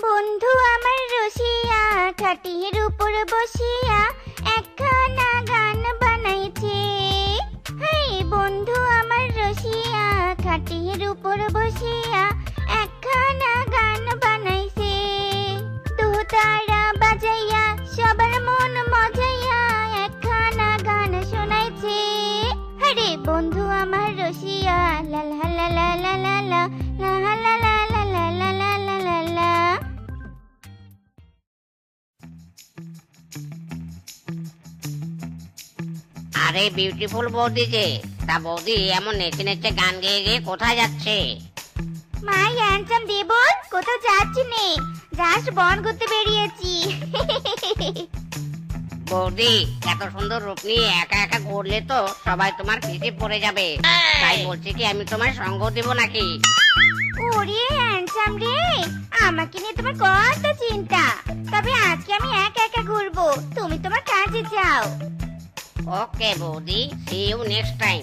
বন্ধু আমার রসিয়া খাটির উপর বসিয়া একখানা গান বানাইছে। হাই বন্ধু আমার রসিয়া খাটির উপর বসিয়া একখানা গান বানাইছে। দোতারা বাজাইয়া সবার মন মজাইয়া একখানা গান শোনাইছে। আরে বন্ধু আমার রসিয়া লা লা লা লা লা লা লা লা লা লা লা লা লা লা লা লা লা। আরে বিউটিফুল বৌদি যে, তা বৌদি এমন নেচে নেচে গান গেয়ে গিয়ে কোথায় যাচ্ছে? মাই হ্যান্ডসাম দেবর, কোথাও যাচ্ছি নে, জাস্ট বন করতে বেরিয়েছি। বৌদি এত সুন্দর রূপ নিয়ে একা একা ঘুরলে তো সবাই তোমার পিছে পড়ে যাবে, তাই বলছি কি আমি তোমার সঙ্গ দেব নাকি? ওরে হ্যান্ডসাম রে, আমাকে নিয়ে তোমার কত চিন্তা। তবে আজকে আমি একা একা ঘুরবো, তুমি তোমার কাজে যাও। ওকে বৌদি, সি ইউ নেক্সট টাইম।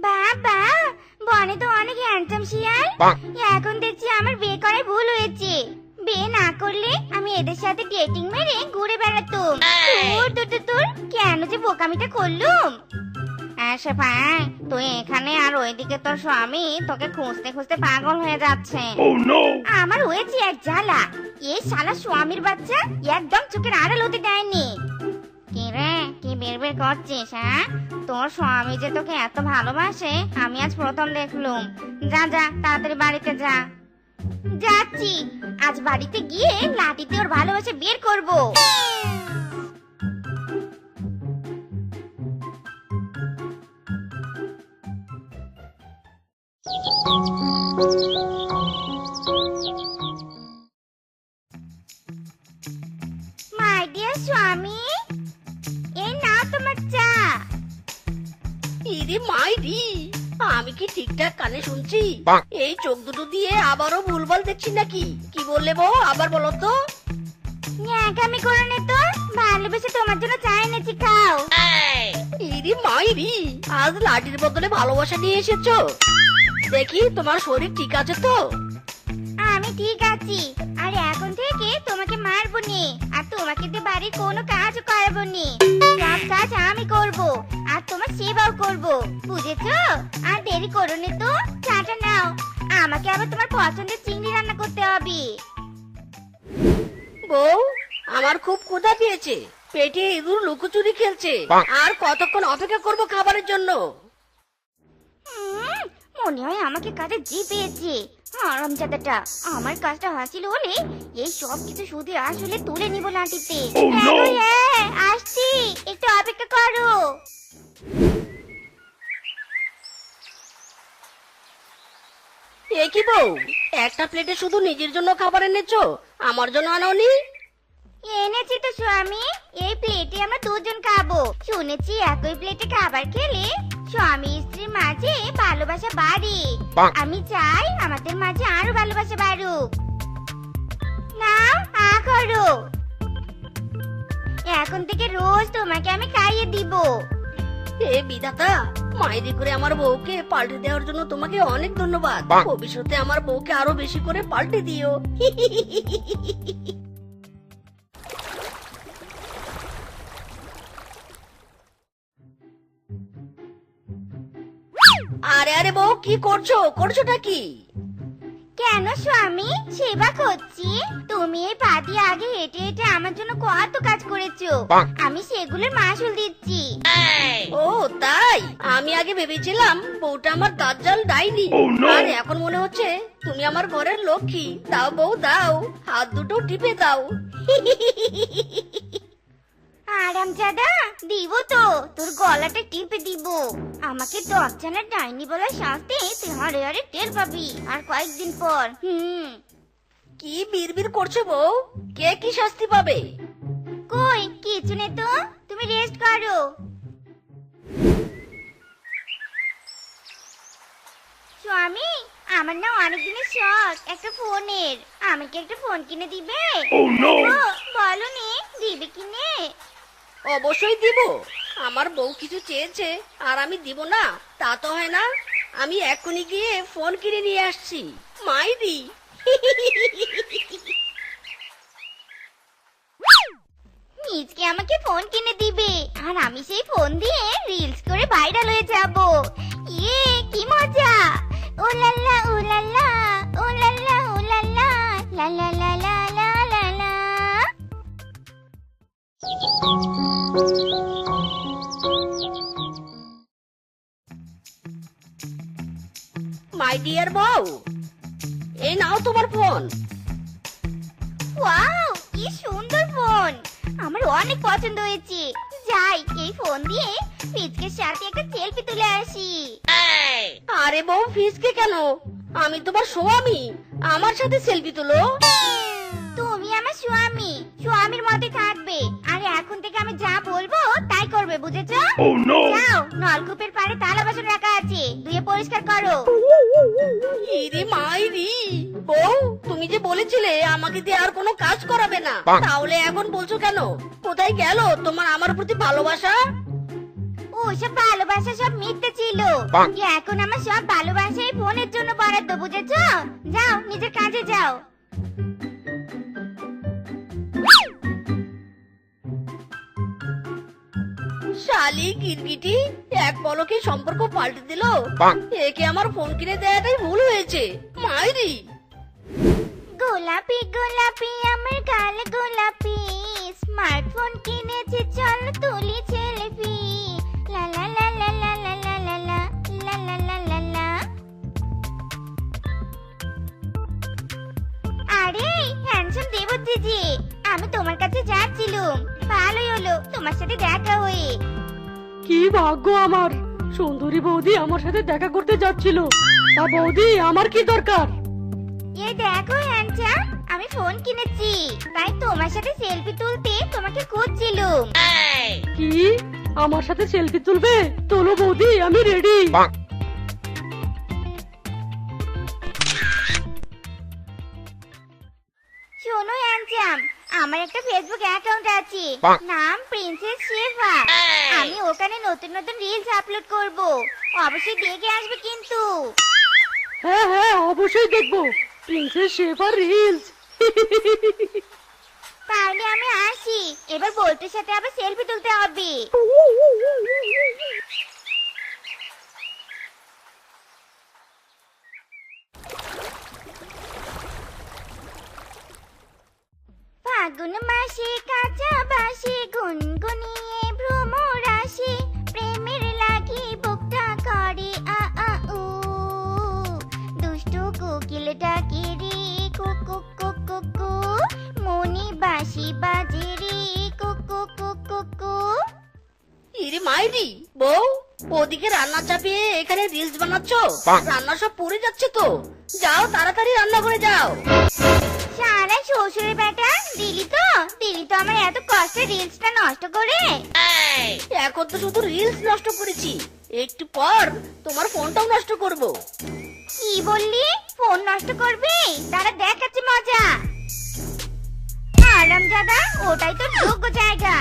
বাবা, বনে তো অনেক হ্যান্ডসাম শিয়াল। এখন দেখছি আমার বিয়ে করায় ভুল হয়েছে। বিয়ে না করলে আমি এদের সাথে ডেটিং মেরে ঘুরে বেড়াতাম। তোর তোর তোর তোর কেন যে বোকামিটা করলুম। আচ্ছা ভাই, তুই এখানে আর ওইদিকে তোর স্বামী তোকে খুঁজতে খুঁজতে পাগল হয়ে যাচ্ছে। আমার হয়েছে এক জ্বালা, এই শালা স্বামীর বাচ্চা একদম চোখের আড়াল হতে দেয়নি। কি রে, কি বের করছিস? হ্যাঁ, তোর স্বামী যে তোকে এত ভালোবাসে আমি আজ প্রথম দেখলুম। যা যা তাড়াতাড়ি বাড়িতে যা। যাচ্ছি, আজ বাড়িতে গিয়ে লাঠিতে ওর ভালোবাসা বের করব। মাই ডিয়ার স্বামী, এই নাও তোমার চা। ইরে মাইরি, আমি কি ঠিকঠাক কানে শুনছি? এই চোখ দুটো দিয়ে আবারও ভুলভাল দেখছি নাকি? কি বললে বউ, আবার বলো তো। ন্যাকামি করো না তো, ভালোবেসে তোমার জন্য চা এনেছি, খাও। ইরে মাইরি, আজ লাঠির বদলে ভালোবাসা নিয়ে এসেছো। দেখি তোমার শরীর ঠিক আছে তো? আমি ঠিক আছি, আর এখন থেকে তোমাকে মারবো নি, আর তোমাকে দিয়ে বাড়ির কোনো কাজও করাবো নি। সব কাজ আমি করব, আর তোমার সেবাও করব, বুঝেছো? আর দেরি করো না তো, চাটা নাও। আমাকে আবার তোমার পছন্দের চিংড়ি রান্না করতে হবে। বউ, আমার খুব ক্ষুধা পেয়েছে, পেটে ইঁদুর লুকোচুরি খেলছে। আর কতক্ষণ অপেক্ষা করব খাবারের জন্য? মনে হয় আমাকে কাজে জি পেয়েছে। আরামজাদাটা আমার কাজটা হাসিল হলে এই সব কিছু সুদে আসলে তুলে নিব লাঠিতে। হ্যাঁ, আসছি, একটু অপেক্ষা করো। এ কি বউ, একটা প্লেটে শুধু নিজের জন্য খাবার এনেছো, আমার জন্য আনোনি? এনেছি তো স্বামী, এই প্লেটে আমরা দুজন খাবো। শুনেছি একই প্লেটে খাবার খেলে স্বামী স্ত্রীর মাঝে ভালোবাসা বাড়ে। আমি চাই আমাদের মাঝে আরো ভালোবাসা বাড়ুক। নাও, আ করো। এখন থেকে রোজ তোমাকে আমি খাইয়ে দিব। হে বিধাতা, মাইরি করে আমার বউকে পাল্টে দেওয়ার জন্য তোমাকে অনেক ধন্যবাদ। ভবিষ্যতে আমার বউকে আরো বেশি করে পাল্টে দিও। আরে আরে বউ, কি করছোটা কি? কেন স্বামী, সেবা করছি। তুমি এই পা দিয়ে আগে হেঁটে হেঁটে আমার জন্য কত কাজ করেছো, আমি সেগুলোর মাসুল দিচ্ছি। ও তাই? আমি আগে ভেবেছিলাম বউটা আমার দাজ্জাল ডাইনি, আর এখন মনে হচ্ছে তুমি আমার ঘরের লক্ষ্মী। দাও বউ দাও, হাত দুটো টিপে দাও। আরামজাদা, দিব তো, তোর গলাটা টিপে দিব। আমাকে দশজনের ডাইনি বলার শাস্তি তুই হারে হারে টের পাবি আর কয়েকদিন পর। কি বিড়বিড় করছো বউ? কে কি শাস্তি পাবে? কই কিছু নেই তো, তুমি রেস্ট করো। স্বামী, আমার না অনেক দিনের শখ একটা ফোনের। আমাকে একটা ফোন কিনে দিবে? বলো নে, দিবে কিনে? অবশ্যই দিব। আমার বউ কিছু চেয়েছে আর আমি দিব না তা তো হয় না। আমি এখনই গিয়ে ফোন কিনে নিয়ে আসছি। মাইরি নিজকে আমাকে ফোন কিনে দিবে আর আমি সেই ফোন দিয়ে রিলস করে ভাইরাল হয়ে যাব। ইয়ে, কি মজা! ও লাল্লা ও লাল্লা ও লাল্লা ও লাল্লা লা লা লা লা লা লা লা। মাই ডিয়ার বউ, এই নাও তোমার ফোন। ওয়াও, কি সুন্দর ফোন! আমার অনেক পছন্দ হয়েছে। যাই, এই ফোন দিয়ে ফিজকের সাথে একটা সেলফি তুলে আসি। আরে বউ, ফিসকে কেন? আমি তোমার স্বামী, আমার সাথে সেলফি তুলো। তুমি আমার স্বামী, স্বামীর মতোই থাকবে। আর এখন থেকে আমি যা বলবো তাই করবে, বুঝেছো? যাও, নলকূপের পাড়ে থালা বাসন রাখা আছে, ধুয়ে পরিষ্কার করো। ইরে মাইরি, বউ তুমি যে বলেছিলে আমাকে দিয়ে আর কোনো কাজ করাবে না, তাহলে এখন বলছো কেন? কোথায় গেল তোমার আমার প্রতি ভালোবাসা? ওসব ভালোবাসা সব মিথ্যে ছিল। এখন আমার সব ভালোবাসা এই ফোনের জন্য বরাদ্দ, বুঝেছো? যাও, নিজের কাজে যাও। শালি গিরগিটি এক পলকে সম্পর্ক পাল্টে দিল। একে আমার ফোন কিনে দেওয়াটাই ভুল হয়েছে। মাইরি গোলাপি গোলাপি আমার গাল গোলাপি, স্মার্টফোন কিনেছি, চল তুলি সেলফি। লা লা লা লা লা লা লা লা লা লা লা লা লা লা। আরে হ্যান্ডসাম দেবদ্রীজি, আমি তোমার কাছে যাচ্ছিলাম। ভালোই হলো তোমার সাথে দেখা হয়ে। কি ভাগ্য আমার, সুন্দরী বৌদি আমার সাথে দেখা করতে যাচ্ছিল। তা বৌদি, আমার কি দরকার? এই দেখো হ্যান্ডসাম, আমি ফোন কিনেছি, তাই তোমার সাথে সেলফি তুলতে তোমাকে খুঁজছিলাম। কি, আমার সাথে সেলফি তুলবে? তোলো বৌদি, আমি রেডি। শোনো হ্যান্ডসাম, আমার একটা ফেসবুক অ্যাকাউন্ট আছে, নাম প্রিন্সেস শেফা। আমি ওখানে নতুন নতুন রিলস আপলোড করব, অবশ্যই দেখে আসবে কিন্তু। হ্যাঁ হ্যাঁ, অবশ্যই দেখবো। Princess shepherd reels. তাহলে আমি আসি, এবার বল্টুর সাথে আবার সেলফি তুলতে হবে। ফাগুন মাসে কাঁচা বাসে গুনগুনিয়ে ভ্রমর আসে, প্রেমের লাগি বুকটা করে আ আ উ। দুষ্টু কোকিল ডাকে রে কুকু কুকু কু, মনি বাঁশি বাজে রে কুকু কুকু কু। ইরে মাইরি, বউ ওদিকে রান্না চাপিয়ে এখানে রিলস বানাচ্ছ? রান্না সব পুড়ে যাচ্ছে তো। যাও তাড়াতাড়ি রান্না করে যাও। সারা শ্বশুরের বেটা, দিলি তো আমার এত কষ্টে রিলসটা নষ্ট করে। এখন তো শুধু রিলস নষ্ট করেছি, একটু পর তোমার ফোনটাও নষ্ট করব। কি বললি? ফোন নষ্ট করবি? তারা দেখাচ্ছে মজা। আরামজাদা, ওটাই তোর যোগ্য জায়গা।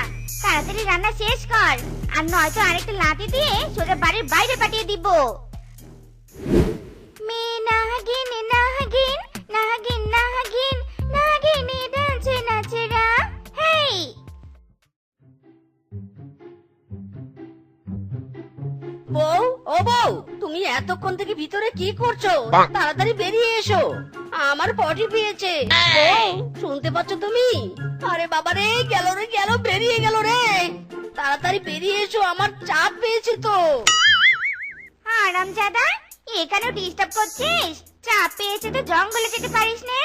তাড়াতাড়ি রান্না শেষ কর, আর নয়তো আরেকটা লাঠি দিয়ে সোজা বাড়ির বাইরে পাঠিয়ে দিব। মে নাগিন নাগিন নাগিন নাগিন নাগিনী ডান্সে নাচেরা, হেই! বউ, ও বউ, তুমি এতক্ষণ থেকে ভিতরে কি করছো? তাড়াতাড়ি বেরিয়ে এসো, আমার পটি পেয়েছে। বউ, শুনতে পাচ্ছ তুমি? আরে বাবা রে, গেল রে গেল, বেরিয়ে গেল রে। তাড়াতাড়ি বেরিয়ে এসো, আমার চাপ পেয়েছে তো। আরামজাদা, এখানেও ডিস্টার্ব করছিস? চাপ পেয়েছে তো জঙ্গলে যেতে পারিস না?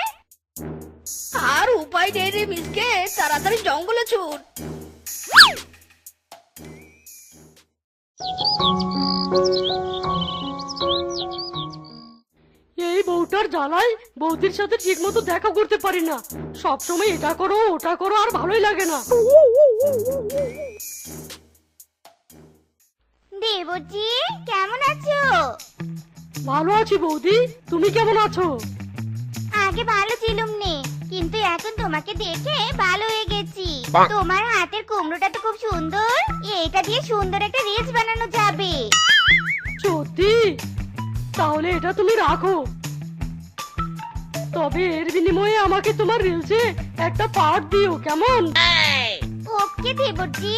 আর উপায় নেই রে মিসকে, তাড়াতাড়ি জঙ্গলে ছুট। এই বউটার জ্বালায় বৌদির সাথে ঠিক মতো দেখা করতে পারি না। সব সময় এটা করো ওটা করো, আর ভালোই লাগে না। দেবরজি, কেমন আছো? ভালো আছি বৌদি, তুমি কেমন আছো? আগে ভালো ছিলুম নে, কিন্তু এখন তোমাকে দেখে ভালো হয়ে গেছি। তোমার হাতের কুমড়োটা তো খুব সুন্দর, এইটা দিয়ে সুন্দর একটা রিলস বানানো যাবে। সত্যি? তাহলে এটা তুমি রাখো, তবে এর বিনিময়ে আমাকে তোমার রিলসে একটা পার্ট দিও, কেমন? ওকে দেবরজি,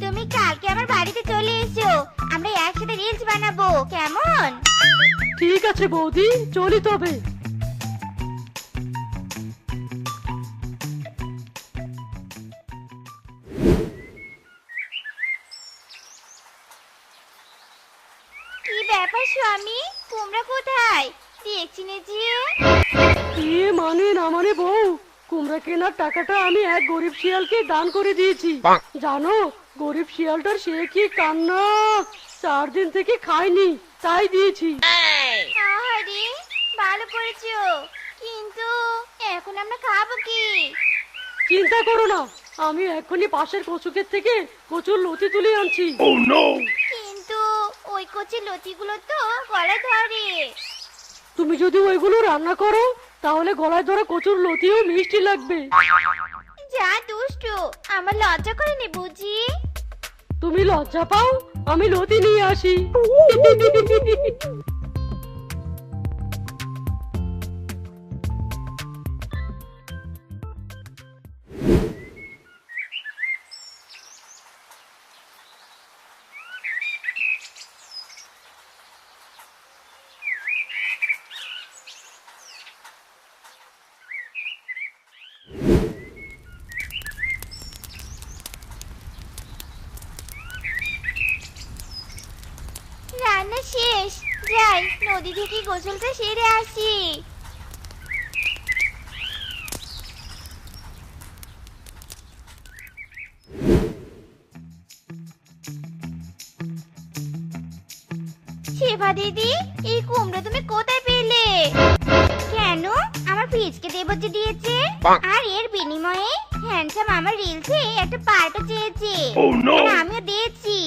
তুমি কালকে আমার বাড়িতে চলে এসো, আমরা একসাথে রিলস বানাবো, কেমন? ঠিক আছে বৌদি, চলি তবে। কি ব্যাপার স্বামী, তোমরা কোথায়? দেখছি না যে। এ মানে না মানে বউ, কুমড়া কেনার টাকাটা আমি এক গরিব শিয়ালকে দান করে দিয়েছি। জানো, গরিব শিয়ালটার সে কি কান্না, 4 দিন থেকে খায়নি, তাই দিয়েছি। আরে ভালো করেছো, কিন্তু এখন আমরা খাবো কি? চিন্তা করো না, আমি এখনই পাশের কচুকের থেকে কচুর লতি তুলে আনছি। কিন্তু ওই কচি লতিগুলো তো গলায় ধরে। তুমি যদি ওইগুলো রান্না করো, তাহলে গলায় ধরা কচুর লতিও মিষ্টি লাগবে। যা দুষ্টু, আমার লজ্জা করে নি বুঝি। তুমি লজ্জা পাও, আমি লতি নিয়ে আসি। রান্না শেষ, যাই নদী থেকে গোসলটা সেরে আসি। শেফা দিদি, এই কুমড়ো তুমি কোথায় পেলে? কেন, আমার ফ্রিজকে দেবজি দিয়েছে, আর এর বিনিময়ে হ্যান্ডসাম আমার রিলসে একটা পার্টও চেয়েছে, আর আমিও দিয়েছি।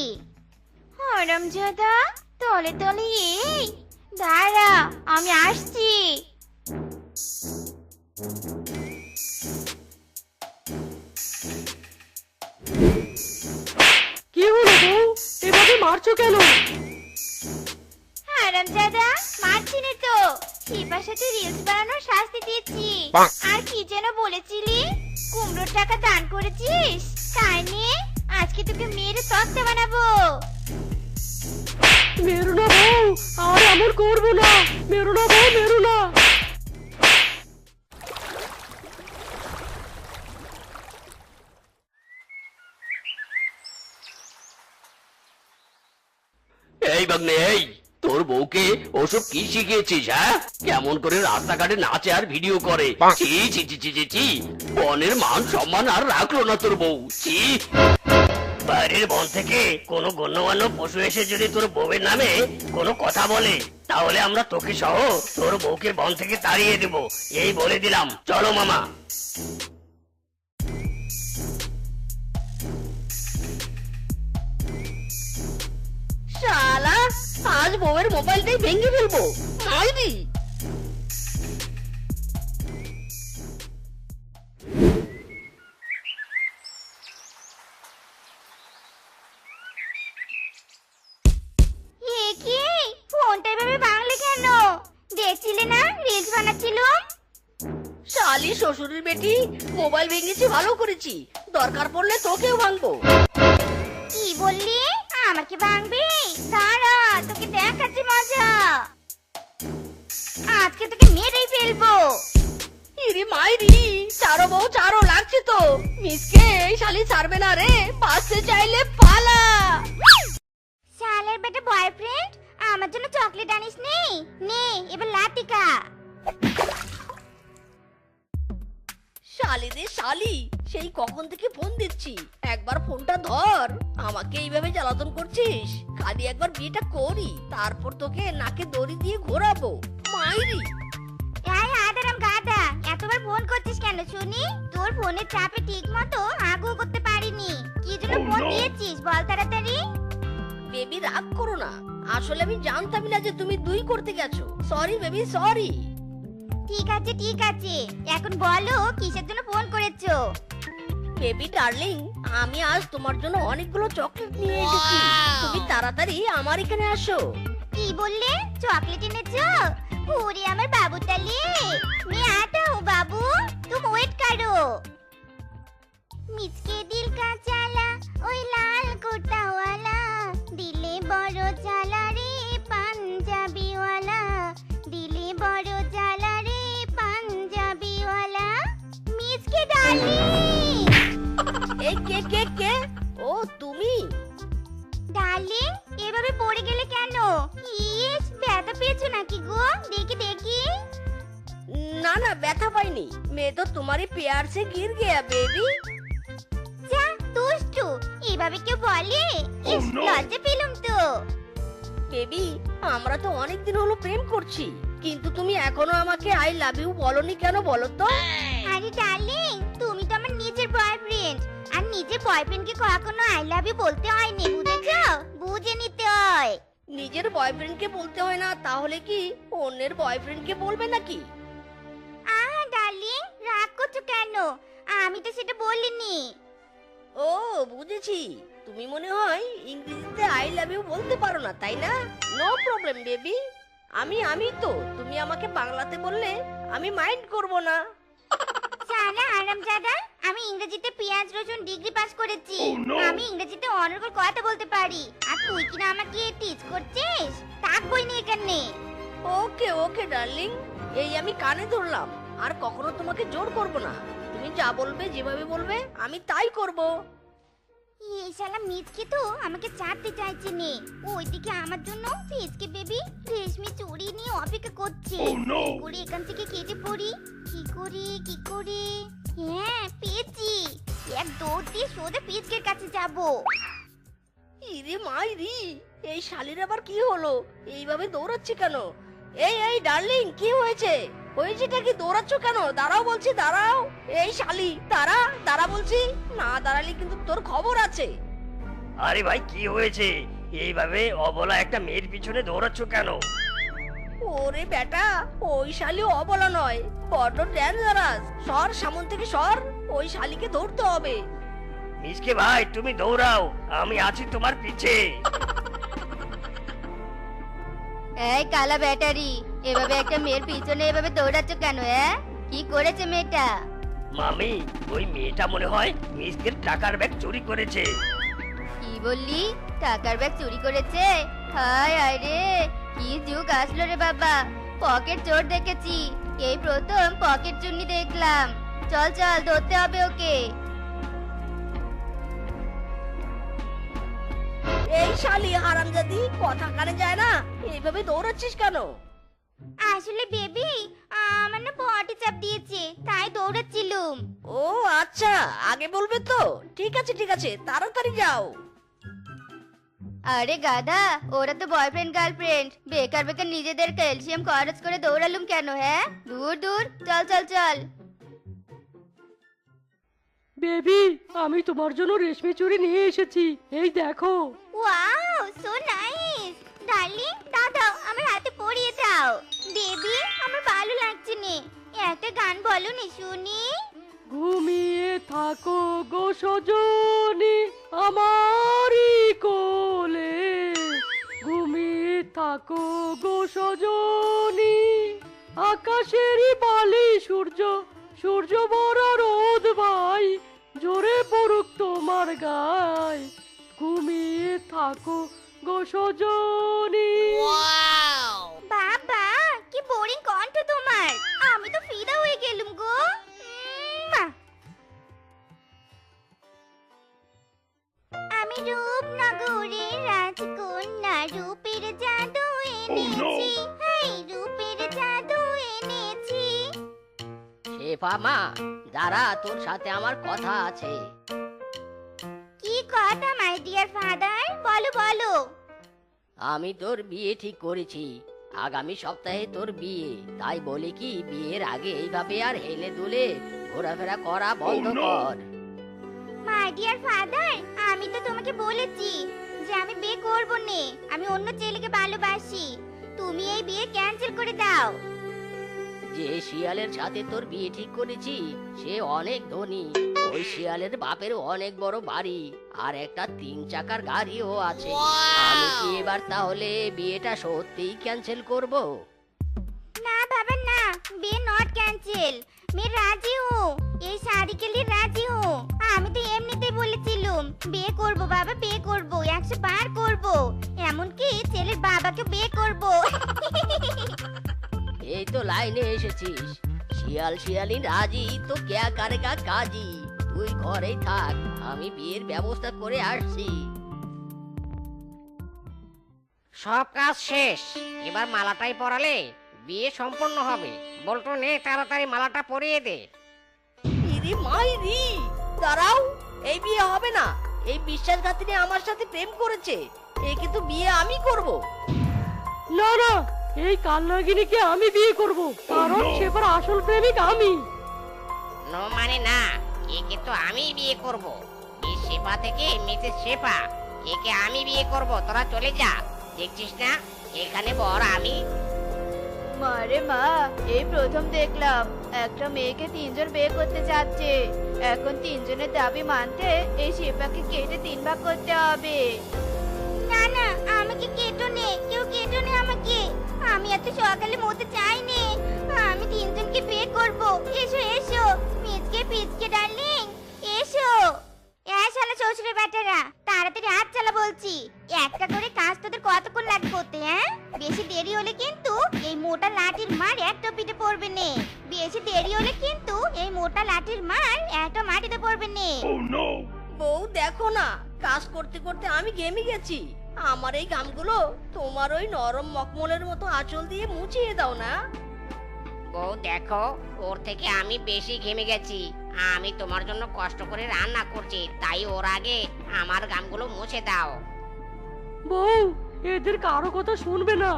হারামজাদা, তলে তলে এই দাঁড়া, আমি আসছি। কি হলো বউ, এভাবে মারছো কেন? হারামজাদা, মারছি না তো, শিপার সাথে রিলস বানানোর শাস্তি দিচ্ছি। আর কি যেন বলেছিলি, কুমড়োর টাকা দান করেছিস, তাই নিয়ে আজকে তোকে মেরে তক্তা বানাবো। মেরো না বউ, আর এমন করবো না, মেরো না বউ, মেরো না। এই বাগনে, এই তোর বউকে ওসব কি শিখিয়েছিস? হ্যাঁ, কেমন করে রাস্তাঘাটে নাচে আর ভিডিও করে? ছি ছি ছি ছি ছি ছি, বনের মান সম্মান আর রাখলো না তোর বউ। ছি, বাইরের বন থেকে কোনো গণ্যমান্য পশু এসে যদি তোর বউয়ের নামে কোনো কথা বলে, তাহলে আমরা তোকে সহ তোর বউকে বন থেকে তাড়িয়ে দেব, এই বলে দিলাম। চলো মামা। শালা, আজ বউয়ের মোবাইলটাই ভেঙে ফেলবো, মাইরি। এ কি, ফোনটা এভাবে ভাঙলে কেন? দেখছিলে না রিলস বানাচ্ছিলাম। শালি শ্বশুরের বেটি, মোবাইল ভেঙেছি ভালো করেছি, দরকার পড়লে তোকেও ভাঙবো। কি বললি, আমাকে ভাঙবি? দাঁড়া, তোকে দেখাচ্ছি মজা, আজকে তোকে মেরেই ফেলবো। ইরে মাইরি, চারো বউ চারো লাগছে তো, মিসকে এই শালি ছাড়বে না রে, বাঁচতে চাইলে পালা। শালের বেটা বয়ফ্রেন্ড, আমার জন্য চকলেট আনিস নি? নে এবার লাতিকা। শালিদের শালি, সেই কখন থেকে ফোন দিচ্ছি, একবার ফোনটা ধর। আমাকে এইভাবে জ্বালাতন করছিস, খালি একবার বিয়েটা করি, তারপর তোকে নাকে দড়ি দিয়ে ঘোরাবো, মাইরি। এই আদারাম গাদা, এতবার ফোন করছিস কেন শুনি? তোর ফোনের চাপে ঠিক মতো আগু করতে পারিনি, কি জন্য ফোন দিয়েছিস বল তাড়াতাড়ি। বেবি রাগ করো না, আসলে আমি জানতামই না যে তুমি 2 করতে গেছো। Sorry baby, sorry. ঠিক আছে ঠিক আছে, এখন বলো কিসের জন্য ফোন করেছো? বেবি ডার্লিং, আমি আজ তোমার জন্য অনেকগুলো চকলেট নিয়ে এসেছি। তুমি তাড়াতাড়ি আমার এখানে আসো। কি বললে, চকলেট এনেছো? ওরে আমার বাবু তালে, मैं आता हूँ बाबू, तुम वेट करो। मिचके दिल का चाला ওই লাল কোটাওয়ালা, দিলে বড় জ্বালা রে পাঞ্জাবিওয়ালা, দিলে বড় জ্বালা রে পাঞ্জাবিওয়ালা। মিচকে ডার্লিং, এই কে কে কে? ও তুমি? ডার্লিং এভাবে পড়ে গেলে কেন? ইস, ব্যথা পেয়েছো নাকি গো? দেখি দেখি। না না, ব্যথা পাইনি। मैं तो तुम्हारे प्यार से गिर गया बेबी। যা দুষ্টু, এভাবে কেউ বলে? ইস, লজ্জা পেলাম তো। বেবি, আমরা তো অনেকদিন হলো প্রেম করছি, কিন্তু তুমি এখনো আমাকে আই লাভ ইউ বলনি কেন বলো তো? আরে ডার্লিং, তুমি তো আমার নিজের বয়ফ্রেন্ড, আর নিজের বয়ফ্রেন্ডকে কখনো আই লাভ ইউ বলতে হয়নি, বুঝেছো? বুঝে নিতে হয়। নিজের বয়ফ্রেন্ডকে বলতে হয় না, তাহলে কি অন্যের বয়ফ্রেন্ডকে বলবে নাকি? আহা ডার্লিং, রাগ করছো কেন? আমি তো সেটা বলিনি। ও বুঝেছি, তুমি মনে হয় ইংরেজিতে আই লাভ ইউ বলতে পারো না, তাই না? নো প্রবলেম বেবি, আমি তো তুমি আমাকে বাংলাতে বললে আমি মাইন্ড করব না। সালা হারামজাদা, আমি ইংরেজিতে পেঁয়াজ রসুন ডিগ্রি পাস করেছি। আমি ইংরেজিতে অনর্গল কথা বলতে পারি, আর তুই কিনা আমাকে টিচ করছিস? থাকবই না এখানে। ওকে ওকে ডার্লিং, এই আমি কানে ধরলাম, আর কখনো তোমাকে জোর করব না। তুমি যা বলবে, যেভাবে বলবে আমি তাই করব। এই শালা মিচকে তো আমাকে চাটতে চাইছে নে। ওইদিকে আমার জন্য ফিচকে বেবি রেশমি চুড়ি নিয়ে অপেক্ষা করছে। কি করে এখান থেকে কেটে পড়ি? কি করে? হ্যাঁ, পেয়েছি। এক দৌড় দিয়ে সোজা ফিচকের কাছে যাব। ইরে মাইরি, এই শালির আবার কি হলো? এইভাবে দৌড়াচ্ছে কেন? এই এই ডার্লিং, কি হয়েছে? হয়েছেটা কি? দৌড়াচ্ছ কেন? দাঁড়াও বলছি, দাঁড়াও। এই শালি, দাঁড়া দাঁড়া বলছি। না দাঁড়ালে কিন্তু তোর খবর আছে। আরে ভাই কি হয়েছে? এইভাবে অবলা একটা মেয়ের পিছনে দৌড়াচ্ছ কেন? ওরে বেটা, ওই শালি অবলা নয়, বড্ড ডেঞ্জারাস। সর সামন থেকে সর, ওই শালিকে ধরতে হবে। মিসকে ভাই তুমি দৌড়াও, আমি আছি তোমার পিছে। এই কালা ব্যাটারি, এভাবে একটা মেয়ের পিছনে এভাবে দৌড়াচ্ছ কেন? কি করেছে মেয়েটা? মামি, ওই মেয়েটা মনে হয় মিসকের টাকার ব্যাগ চুরি করেছে। কি বললি? টাকার ব্যাগ চুরি করেছে? হায় হায় রে, কি যুগ আসলো রে বাবা। পকেট চোর দেখেছি, এই প্রথম পকেট চুন্নি দেখলাম। চল চল, ধরতে হবে ওকে। এই শালি হারামজাদি, কথা কানে যায় না, এইভাবে দৌড়াচ্ছিস কেন? আসলে বেবি, আমার না বডি চাপ দিয়েছে, তাই দৌড়াচ্ছিলুম। ও আচ্ছা, আগে বলবে তো। ঠিক আছে ঠিক আছে, তাড়াতাড়ি যাও। আরে গাধা, ওরা তো বয়ফ্রেন্ড গার্লফ্রেন্ড, বেকার বেকার নিজেদের ক্যালসিয়াম খরচ করে দৌড়ালুম কেন? দূর দূর, চল চল চল। বেবি, আমি তোমার জন্য রেশমি চুড়ি নিয়ে এসেছি, এই দেখো। Wow, so nice. ডার্লিং, দাও আমার হাতে পরিয়ে দাও। বেবি, আমার ভালো লাগছে নে, একটা গান বলো নি শুনি। ঘুমিয়ে থাকো গো সজনী আমারই কোলে, ঘুমিয়ে থাকো গো সজনী, আকাশেরই বালি সূর্য, সূর্য বড় রোদ ভাই, জোরে পড়ুক তোমার গায়, ঘুমিয়ে থাকো গো সজনী। বাবা, কি বোরিং কণ্ঠ তোমার, আমি তো ফিদা হয়ে গেলুম গো। আমি রূপনগরের রাজকন্যা, রূপের জাদু এনেছি, হেই রূপের জাদু এনেছি। শেফা মা, দাঁড়া, তোর সাথে আমার কথা আছে। কি কথা মাই ডিয়ার ফাদার? বলো বলো। আমি তোর বিয়ে ঠিক করেছি, আগামী সপ্তাহে তোর বিয়ে। তাই বলি কি, বিয়ের আগে এইভাবে আর হেলে দুলে ঘোরাফেরা করা বন্ধ কর। মাই ডিয়ার ফাদার, আমি তো তোমাকে বলেছি যে যে আমি বিয়ে করব না, আমি অন্য ছেলেকে ভালোবাসি। তুমি এই বিয়ে ক্যান্সেল করে দাও। যে শিয়ালের সাথে তোর বিয়ে ঠিক করেছি সে অনেক ধনী। ওই শিয়ালের বাপের অনেক বড় বাড়ি আর একটা 3 চাকার গাড়িও আছে। আমি কি এবার তাহলে বিয়েটা সত্যিই ক্যান্সেল করব? ना बाबा ना, বিয়ে নট ক্যান্সেল। मैं রাজি हूँ, এই শাদি के लिए রাজি हूँ। আমি তো এমনিতেই বলেছিলাম বিয়ে করব বাবা, বিয়ে করব, 100 বার করব, এমনকি ছেলের বাবাকে বিয়ে করব। এই তো লাইনে এসেছিস। শিয়াল শিয়ালিন রাজি তো কেয়া কারেগা কাজী। তুই ঘরেই থাক, আমি বিয়ের ব্যবস্থা করে আসছি। সব কাজ শেষ, এবার মালাটাই পরালে বিয়ে সম্পন্ন হবে। বলতো নে তাড়াতাড়ি মালাটা পরিয়ে দে। ইরি মাইরি, দাঁড়াও, এই বিয়ে হবে না। এই বিশ্বাসঘাতিনী আমার সাথে প্রেম করেছে, একে তো বিয়ে আমি করব। না না, এই কালনাগিনীকে আমি বিয়ে করব, কারণ সেবার আসল প্রেমিক আমি। নো মানে না, একে তো আমি বিয়ে করব। মিস শেফা থেকে মিসেস শেফা, একে আমি বিয়ে করব। তোরা চলে যা, দেখছিস না এখানে বর আমি। মারে মা, এই প্রথম দেখলাম একটা মেয়েকে 3 জন বিয়ে করতে যাচ্ছে। এখন 3 জনের দাবি মানতে এই শিল্পাকে কেটে 3 ভাগ করতে হবে। না না, আমাকে কেটো নে, কেউ কেটো নে আমাকে। আমি এত সকালে মরতে চাইনি, আমি 3 জনকে বিয়ে করব। এসো এসো, মিচকে পিচকে ডার্লিং, এসো। শালা শ্বশুরের বেটারা, তাড়াতাড়ি হাত চালা বলছি। একটা করে কাজ তোদের কতক্ষণ লাগবে করতে, হ্যাঁ? বেশি দেরি হলে কিন্তু এই মোটা লাঠির মার একটা পিঠে পড়বে নে। বেশি দেরি হলে কিন্তু এই মোটা লাঠির মার একটা মাটিতে পড়বে নে। বউ দেখো না, কাজ করতে করতে আমি ঘেমে গেছি। আমার এই ঘামগুলো তোমার ওই নরম মখমলের মতো আঁচল দিয়ে মুছিয়ে দাও না। বউ দেখো, ওর থেকে আমি বেশি ঘেমে গেছি। আমি তোমার জন্য কষ্ট করে রান্না করছি, তাই ওর আগে আমার গামগুলো মুছে দাও। বউ, এদের কারো কথা শুনবে না,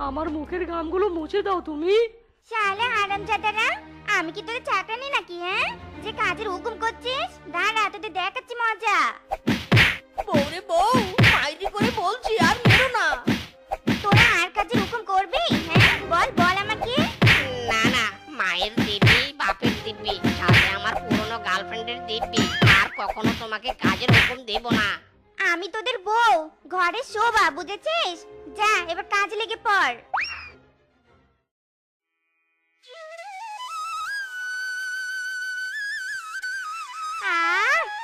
আমার মুখের ঘামগুলো মুছে দাও তুমি। শালা হারামজাদারা, আমি কি তোদের চাকরানি নাকি, হ্যাঁ? যে কাজের হুকুম করছিস? দাঁড়া, তোদের দেখাচ্ছি মজা। বউরে বউ, মাইরি করে বলছি, আর মেরো না। তোরা আর কাজের হুকুম করবি, হ্যাঁ? বল বল আমাকে। না না, মায়ের দিব্যি, বাপের দিব্যি, সাথে আমার পুরনো গার্লফ্রেন্ডের দিব্যি। আর কখনো তোমাকে কাজের হুকুম দেব না। আমি তোদের বউ, ঘরে শোভা, বুঝেছিস? যা এবার কাজে লেগে পড়।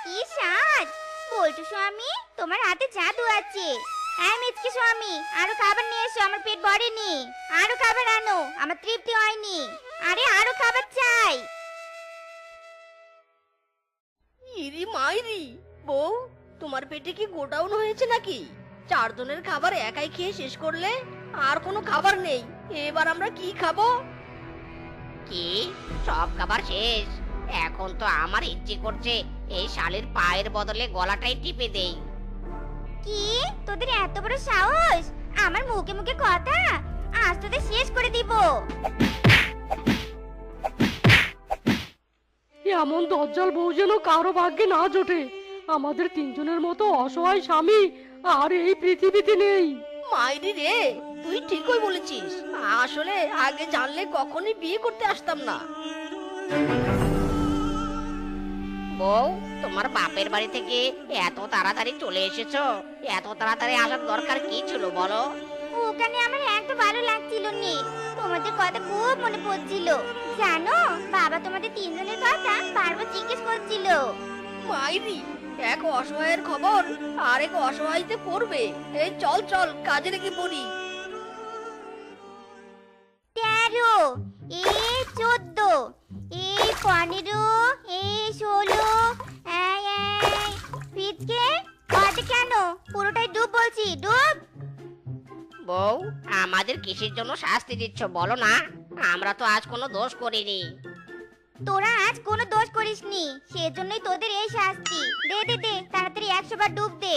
কি স্বাদ! বলছো স্বামী, তোমার হাতে জাদু আছে। হ্যাঁ মিচকে স্বামী, আরো খাবার নিয়ে এসো, আমার পেট ভরেনি। আরো খাবার আনো, আমার তৃপ্তি হয়নি। আরে আরো খাবার চাই। ইরি মাইরি, বউ তোমার পেটে কি গোডাউন হয়েছে নাকি? 4 জনের খাবার একাই খেয়ে শেষ করলে, আর কোনো খাবার নেই। এবার আমরা কি খাবো? কি সব খাবার শেষ? এখন তো আমার ইচ্ছে করছে এই শালের পায়ের বদলে গলাটাই টিপে দেই। কি তোদের এত বড় সাহস? আমার মুখে মুখে কথা, আজ তোদের শেষ করে দিব। এমন দজ্জাল বউ যেন কারো ভাগ্যে না জোটে। আমাদের 3 জনের মতো অসহায় স্বামী আর এই পৃথিবীতে নেই। মাইরি রে, তুই ঠিকই বলেছিস। আসলে আগে জানলে কখনই বিয়ে করতে আসতাম না। বউ, তোমার বাপের বাড়ি থেকে এত তাড়াতাড়ি চলে এসেছো? এত তাড়াতাড়ি আসার দরকার কি ছিল বলো? ওখানে আমার একটু ভালো লাগছিল নি, তোমাদের কথা খুব মনে পড়ছিল। জানো, বাবা তোমাদের 3 জনের কথা বারবার জিজ্ঞেস করছিল। মাইরি, এক অসহায়ের খবর আরেক অসহায়তে পড়বে। এই চল চল, কাজে লেগে পড়ি। 13, এই 14, এই 15, এই 16, এই পিচকে কত কেন? পুরোটাই ডুব বলছি, ডুব। বউ, আমাদের কিসের জন্য শাস্তি দিচ্ছ বলো না? আমরা তো আজ কোনো দোষ করিনি। তোরা আজ কোনো দোষ করিসনি, সেজন্যই তোদের এই শাস্তি। দে দে দে, তাড়াতাড়ি 100 বার ডুব দে।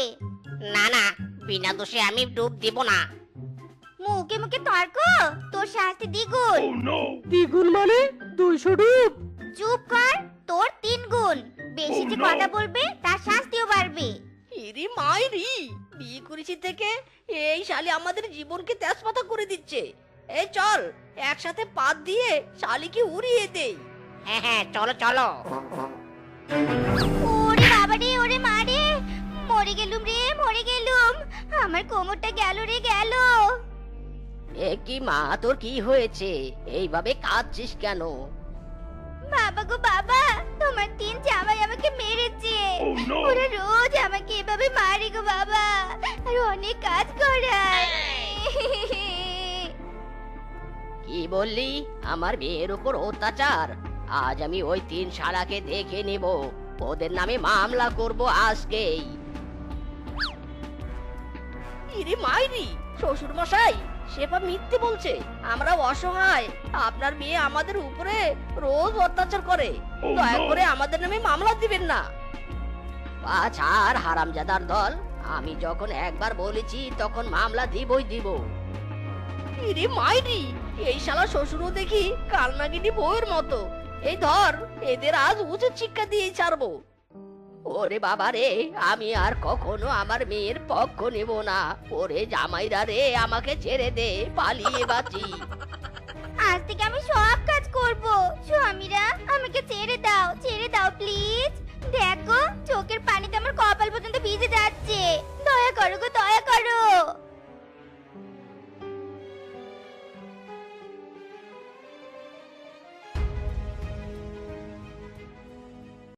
না না, বিনা দোষে আমি ডুব দিব না। মুখে মুখে তর্ক, তোর শাস্তি দ্বিগুণ। দ্বিগুণ মানে 200 ডুব? চুপ কর, তোর 3 গুণ। বেশি যে কথা বলবে তার শাস্তিও বাড়বে। ইরি মাইরি, বিয়ে করেছি থেকে এই শালি আমাদের জীবনকে তেজপাতা করে দিচ্ছে। এই চল একসাথে পাত দিয়ে শালিকে উড়িয়ে দেই। হ্যাঁ হ্যাঁ, চলো চলো। ওরে বাবা রে, ওরে মা রে, মরে গেলুম রে, মরে গেলুম। আমার কোমরটা গেল রে, গেল। এ কি মা, তোর কি হয়েছে? এইভাবে কাঁদছিস কেন? বাবা গো বাবা, তোমার 3 জামাই আমাকে মেরেছে। ওরা রোজ আমাকে এভাবে মারে গো বাবা, আর অনেক কাজ করায়। কি বললি? আমার মেয়ের উপর অত্যাচার? আজ আমি ওই 3 শালাকে দেখে নেব, ওদের নামে মামলা করব আজকেই। ইরে মাইরি, শ্বশুর মশাই, শেফা মিথ্যে বলছে। আমরা অসহায়, আপনার মেয়ে আমাদের উপরে রোজ অত্যাচার করে। দয়া করে আমাদের নামে মামলা দিবেন না। ছাড় হারামজাদার দল, আমি যখন একবার বলেছি তখন মামলা দিবই দিব। ইরে মাইরি, এই শালা শ্বশুরও দেখি কালনাগিনী বউয়ের মতো। এই ধর, এদের আজ উচিত শিক্ষা দিয়েই ছাড়বো। ওরে বাবা রে, আমি আর কখনো আমার মেয়ের পক্ষ নেব না। ওরে জামাইরা রে, আমাকে ছেড়ে দে, পালিয়ে বাঁচি। আজ থেকে আমি সব কাজ করব। স্বামীরা, আমাকে ছেড়ে দাও, ছেড়ে দাও প্লিজ। দেখো, চোখের পানিতে আমার কপাল পর্যন্ত ভিজে যাচ্ছে।